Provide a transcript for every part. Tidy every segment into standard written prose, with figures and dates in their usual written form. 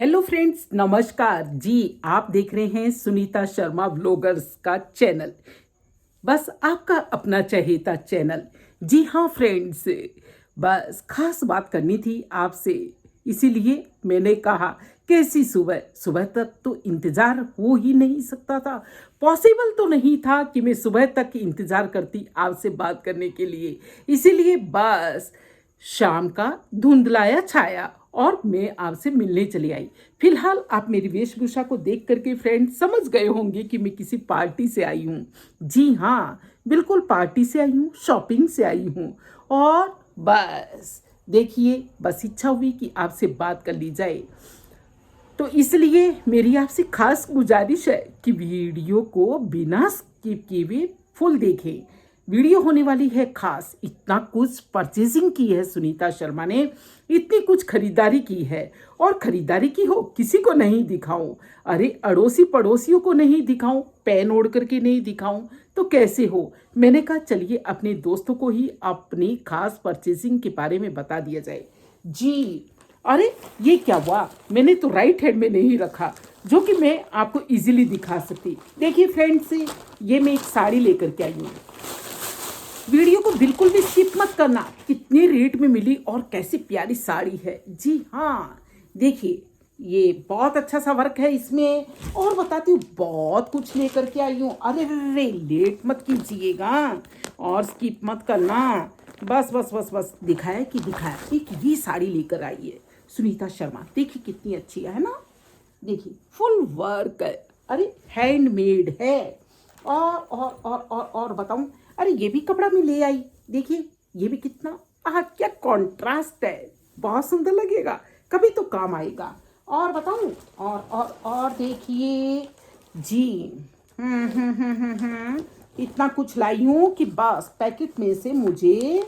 Hello friends, नमस्कार जी। आप देख रहे हैं सुनीता शर्मा व्लॉगर्स का चैनल, बस आपका अपना चहेता चैनल। जी हाँ फ्रेंड्स, बस खास बात करनी थी आपसे, इसीलिए मैंने कहा कैसी सुबह सुबह तक तो इंतज़ार हो ही नहीं सकता था। पॉसिबल तो नहीं था कि मैं सुबह तक इंतज़ार करती आपसे बात करने के लिए। इसीलिए बस शाम का धुंधलाया छाया और मैं आपसे मिलने चली आई। फिलहाल आप मेरी वेशभूषा को देख करके फ्रेंड समझ गए होंगे कि मैं किसी पार्टी से आई हूँ। जी हाँ, बिल्कुल पार्टी से आई हूँ, शॉपिंग से आई हूँ। और बस देखिए, बस इच्छा हुई कि आपसे बात कर ली जाए, तो इसलिए मेरी आपसे खास गुजारिश है कि वीडियो को बिना स्किप किए हुए फुल देखें। वीडियो होने वाली है खास। इतना कुछ परचेजिंग की है सुनीता शर्मा ने, इतनी कुछ खरीदारी की है, और खरीदारी की हो किसी को नहीं दिखाऊं, अरे अड़ोसी पड़ोसियों को नहीं दिखाऊं, पैन ओढ़ करके नहीं दिखाऊं तो कैसे हो। मैंने कहा चलिए अपने दोस्तों को ही अपनी खास परचेजिंग के बारे में बता दिया जाए। जी, अरे ये क्या हुआ, मैंने तो राइट हैंड में नहीं रखा जो कि मैं आपको इजीली दिखा सकती। देखिए फ्रेंड्स, ये मैं एक साड़ी लेकर के आई हूँ। वीडियो को बिल्कुल भी स्किप मत करना, कितने रेट में मिली और कैसी प्यारी साड़ी है। जी हाँ, देखिए ये बहुत अच्छा सा वर्क है इसमें, और बताती हूँ बहुत कुछ लेकर के आई हूँ। अरे रे, लेट मत कीजिएगा और स्किप मत करना। बस बस बस बस दिखाया कि दिखाया। एक ये साड़ी लेकर आई है सुनीता शर्मा, देखिए कितनी अच्छी है ना। देखिए फुल वर्क है, अरे हैंडमेड है। और बताऊं, अरे ये भी कपड़ा मैं ले आई। देखिए ये भी कितना क्या कॉन्ट्रास्ट है, बहुत सुंदर लगेगा, कभी तो काम आएगा। और बताऊं, और देखिए जी, इतना कुछ लाई हूं कि बस पैकेट में से मुझे,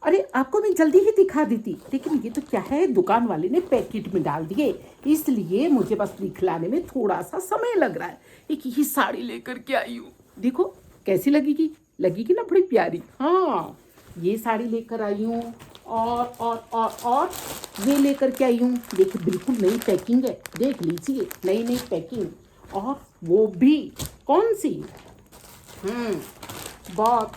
अरे आपको मैं जल्दी ही दिखा देती, लेकिन ये तो क्या है, दुकान वाले ने पैकेट में डाल दिए, इसलिए मुझे बस दिखलाने में थोड़ा सा समय लग रहा है। एक ही साड़ी लेकर के आई हूँ, देखो कैसी लगेगी, लगेगी ना बड़ी प्यारी। हाँ, ये साड़ी लेकर आई हूँ, और ये लेकर के आई हूँ। देखिए बिल्कुल नई पैकिंग है, देख लीजिए, नई नई पैकिंग, और वो भी कौन सी, बहुत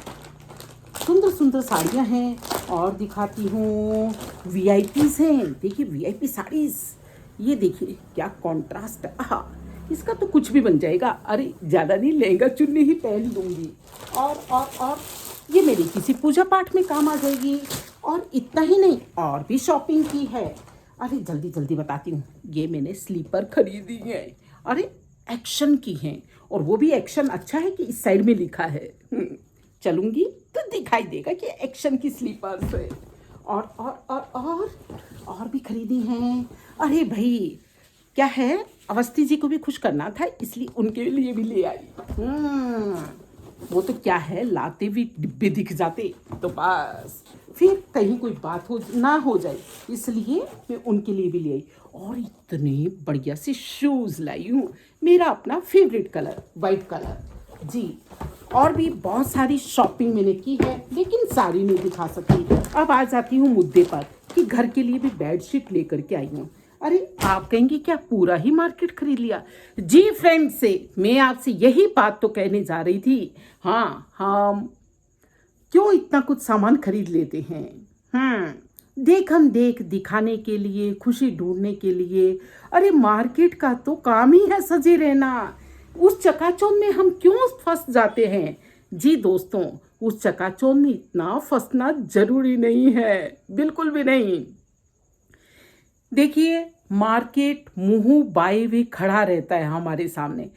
सुंदर सुंदर साड़ियाँ हैं। और दिखाती हूँ, वीआईपीज हैं, देखिए वीआईपी साड़ीज, ये देखिए क्या कॉन्ट्रास्ट है। इसका तो कुछ भी बन जाएगा। अरे ज़्यादा नहीं, लहंगा चुन्नी ही पहन लूँगी। और ये मेरी किसी पूजा पाठ में काम आ जाएगी। और इतना ही नहीं, और भी शॉपिंग की है। अरे जल्दी जल्दी बताती हूँ, ये मैंने स्लीपर खरीदी है। अरे एक्शन की हैं, और वो भी एक्शन अच्छा है कि इस साइड में लिखा है। चलूंगी तो दिखाई देगा कि एक्शन की स्लीपर्स है। और भी खरीदी हैं। अरे भाई क्या है, अवस्थी जी को भी खुश करना था, इसलिए उनके लिए भी ले आई। वो तो क्या है, लाते भी डिब्बे दिख जाते तो बस फिर कहीं कोई बात हो ना हो जाए, इसलिए मैं उनके लिए भी ले आई। और इतने बढ़िया से शूज़ लाई हूँ, मेरा अपना फेवरेट कलर वाइट कलर। जी, और भी बहुत सारी शॉपिंग मैंने की है, लेकिन सारी नहीं दिखा सकती। अब आ जाती हूँ मुद्दे पर कि घर के लिए भी बेडशीट लेकर के आई हूँ। अरे आप कहेंगे क्या पूरा ही मार्केट खरीद लिया? जी फ्रेंड, से मैं आपसे यही बात तो कहने जा रही थी। हाँ, हम क्यों इतना कुछ सामान खरीद लेते हैं? देखम देख दिखाने के लिए, खुशी ढूंढने के लिए। अरे मार्केट का तो काम ही है सजे रहना, उस चकाचौंध में हम क्यों फंस जाते हैं? जी दोस्तों, उस चकाचौंध में इतना फंसना जरूरी नहीं है, बिल्कुल भी नहीं। देखिए मार्केट मुंह बाए हुए खड़ा रहता है हमारे सामने,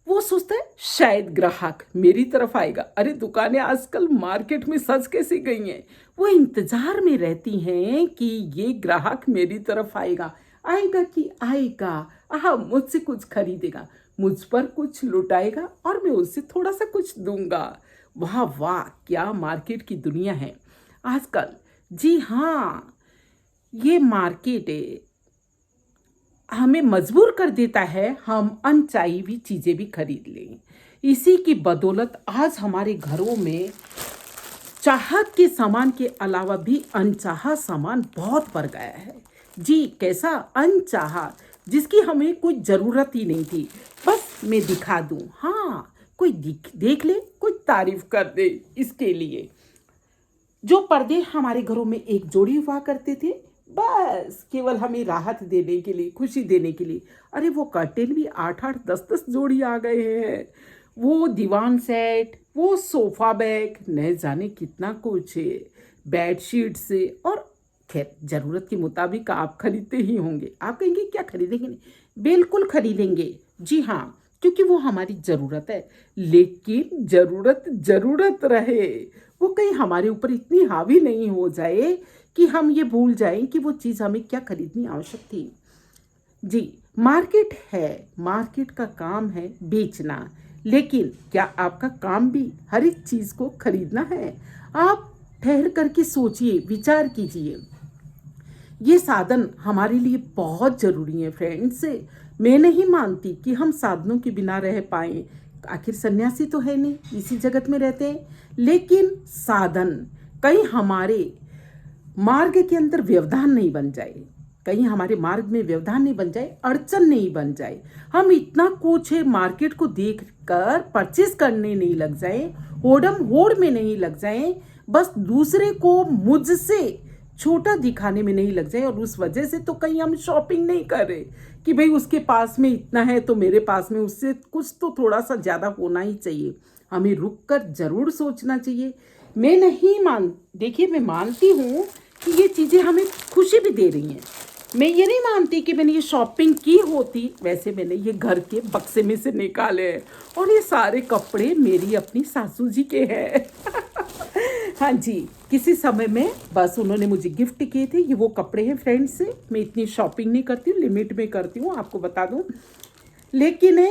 वो सोचता है शायद ग्राहक मेरी तरफ आएगा। अरे दुकानें आजकल मार्केट में सज कैसी गई हैं, वो इंतजार में रहती हैं कि ये ग्राहक मेरी तरफ आएगा, आएगा कि आएगा, मुझसे कुछ खरीदेगा, मुझ पर कुछ लुटाएगा, और मैं उससे थोड़ा सा कुछ दूंगा। वाह वाह, क्या मार्केट की दुनिया है आजकल। जी हाँ, ये मार्केट हमें मजबूर कर देता है हम अनचाही हुई चीज़ें भी खरीद लें। इसी की बदौलत आज हमारे घरों में चाहत के सामान के अलावा भी अनचाहा सामान बहुत बढ़ गया है। जी कैसा अनचाहा, जिसकी हमें कोई ज़रूरत ही नहीं थी। बस मैं दिखा दूँ, हाँ, कोई देख ले, कोई तारीफ कर दे, इसके लिए। जो पर्दे हमारे घरों में एक जोड़ी हुआ करते थे, बस केवल हमें राहत देने के लिए, खुशी देने के लिए, अरे वो कर्टेन भी 8-8 10-10 जोड़ी आ गए हैं। वो दीवान सेट, वो सोफ़ा बैग, न जाने कितना कुछ है, बेडशीट से। और खैर ज़रूरत के मुताबिक आप खरीदते ही होंगे। आप कहेंगे क्या खरीदेंगे? नहीं, बिल्कुल खरीदेंगे। जी हाँ, क्योंकि वो हमारी ज़रूरत है। लेकिन ज़रूरत ज़रूरत रहे, वो कहीं हमारे ऊपर इतनी हावी नहीं हो जाए कि हम ये भूल जाएं कि वो चीज़ हमें क्या खरीदनी आवश्यक थी। जी, मार्केट है, मार्केट का काम है बेचना, लेकिन क्या आपका काम भी हर एक चीज़ को खरीदना है? आप ठहर करके सोचिए, विचार कीजिए। ये साधन हमारे लिए बहुत ज़रूरी है फ्रेंड्स। मैं नहीं मानती कि हम साधनों के बिना रह पाएँ। आखिर सन्यासी तो है नहीं, इसी जगत में रहते हैं। लेकिन साधन कहीं हमारे मार्ग के अंदर व्यवधान नहीं बन जाए, कहीं हमारे मार्ग में व्यवधान नहीं बन जाए, अड़चन नहीं बन जाए। हम इतना कुछ है मार्केट को देख कर परचेस करने नहीं लग जाए, होड़म होड़ में नहीं लग जाए, बस दूसरे को मुझसे छोटा दिखाने में नहीं लग जाए। और उस वजह से तो कहीं हम शॉपिंग नहीं कर रहे कि भाई उसके पास में इतना है तो मेरे पास में उससे कुछ तो थोड़ा सा ज़्यादा होना ही चाहिए। हमें रुक कर ज़रूर सोचना चाहिए। मैं नहीं मान देखिए, मैं मानती हूँ कि ये चीज़ें हमें खुशी भी दे रही हैं। मैं ये नहीं मानती कि मैंने ये शॉपिंग की होती, वैसे मैंने ये घर के बक्से में से निकाले हैं और ये सारे कपड़े मेरी अपनी सासू जी के हैं। हाँ जी, किसी समय में बस उन्होंने मुझे गिफ्ट किए थे। ये वो कपड़े हैं फ्रेंड्स से। मैं इतनी शॉपिंग नहीं करती हूँ, लिमिट में करती हूँ, आपको बता दूँ। लेकिन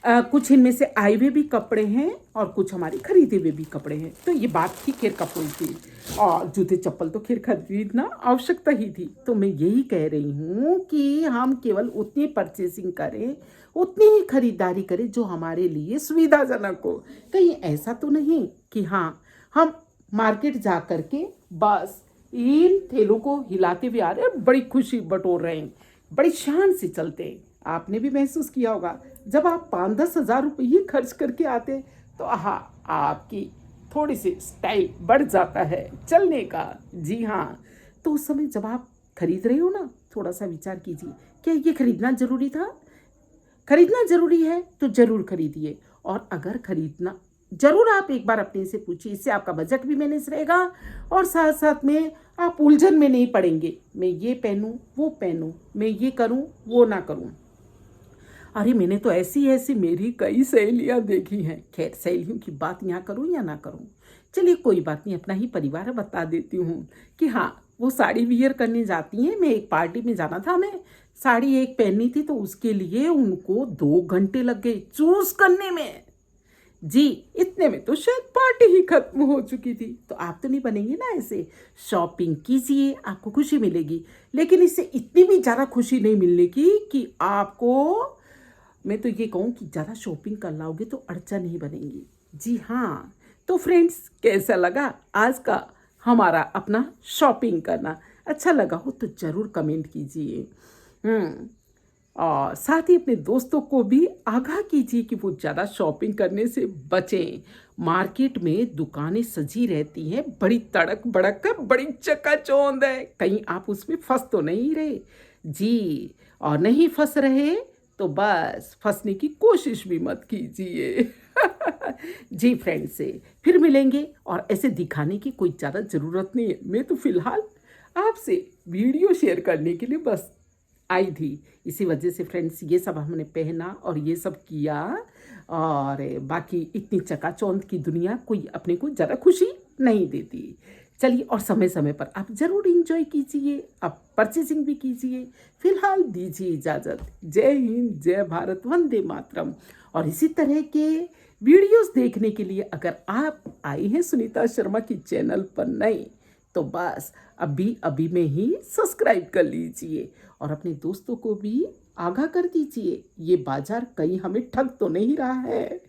कुछ इनमें से आए हुए भी कपड़े हैं और कुछ हमारे खरीदे हुए भी कपड़े हैं। तो ये बात थी खैर कपड़ों की, और जूते चप्पल तो खैर खरीदना आवश्यकता ही थी। तो मैं यही कह रही हूँ कि हम केवल उतनी परचेसिंग करें, उतनी ही खरीदारी करें जो हमारे लिए सुविधाजनक हो। कहीं ऐसा तो नहीं कि हाँ, हम मार्केट जा कर के बस इन थैलों को हिलाते हुए आ रहे हैं, बड़ी खुशी बटोर रहे हैं, बड़ी शान से चलते हैं। आपने भी महसूस किया होगा, जब आप 5-10 हज़ार रुपये खर्च करके आते तो आपकी थोड़ी सी स्टाइल बढ़ जाता है चलने का। जी हाँ, तो उस समय जब आप खरीद रहे हो ना, थोड़ा सा विचार कीजिए, क्या ये खरीदना ज़रूरी था? खरीदना ज़रूरी है तो ज़रूर खरीदिए। और अगर खरीदना ज़रूर, आप एक बार अपने से पूछिए, इससे आपका बजट भी मैनेज रहेगा और साथ साथ में आप उलझन में नहीं पड़ेंगे। मैं ये पहनूं, वो पहनूं, मैं ये करूं, वो ना करूं। अरे मैंने तो ऐसी ऐसी मेरी कई सहेलियां देखी हैं। खैर, सहेलियों की बात यहाँ करूँ या ना करूँ, चलिए कोई बात नहीं, अपना ही परिवार है, बता देती हूँ कि हाँ, वो साड़ी वियर करने जाती हैं। मैं एक पार्टी में जाना था, हमें साड़ी एक पहननी थी, तो उसके लिए उनको 2 घंटे लग गए चूज करने में। जी, इतने में तो शायद पार्टी ही खत्म हो चुकी थी। तो आप तो नहीं बनेंगे ना ऐसे। शॉपिंग कीजिए, आपको खुशी मिलेगी, लेकिन इससे इतनी भी ज़्यादा खुशी नहीं मिलने की कि आपको, मैं तो ये कहूँ कि ज़्यादा शॉपिंग कर लाओगे तो अड़चन ही बनेंगी। जी हाँ, तो फ्रेंड्स, कैसा लगा आज का हमारा अपना शॉपिंग करना? अच्छा लगा हो तो ज़रूर कमेंट कीजिए। और साथ ही अपने दोस्तों को भी आगाह कीजिए कि वो ज़्यादा शॉपिंग करने से बचें। मार्केट में दुकानें सजी रहती हैं, बड़ी तड़क भड़क कर, बड़ी चकाचौंध है, कहीं आप उसमें फंस तो नहीं रहे? जी, और नहीं फंस रहे तो बस फंसने की कोशिश भी मत कीजिए। जी फ्रेंड्स, से फिर मिलेंगे, और ऐसे दिखाने की कोई ज़्यादा ज़रूरत नहीं है। मैं तो फ़िलहाल आपसे वीडियो शेयर करने के लिए बस आई थी। इसी वजह से फ्रेंड्स ये सब हमने पहना और ये सब किया, और बाकी इतनी चकाचौंध की दुनिया कोई अपने को ज़्यादा खुशी नहीं देती। चलिए, और समय समय पर आप ज़रूर इंजॉय कीजिए, आप परचेजिंग भी कीजिए। फिलहाल दीजिए इजाज़त। जय हिंद, जय भारत, वंदे मातरम। और इसी तरह के वीडियोस देखने के लिए अगर आप आए हैं सुनीता शर्मा की चैनल पर नए, तो बस अभी अभी में ही सब्सक्राइब कर लीजिए और अपने दोस्तों को भी आगाह कर दीजिए। ये बाजार कहीं हमें ठग तो नहीं रहा है।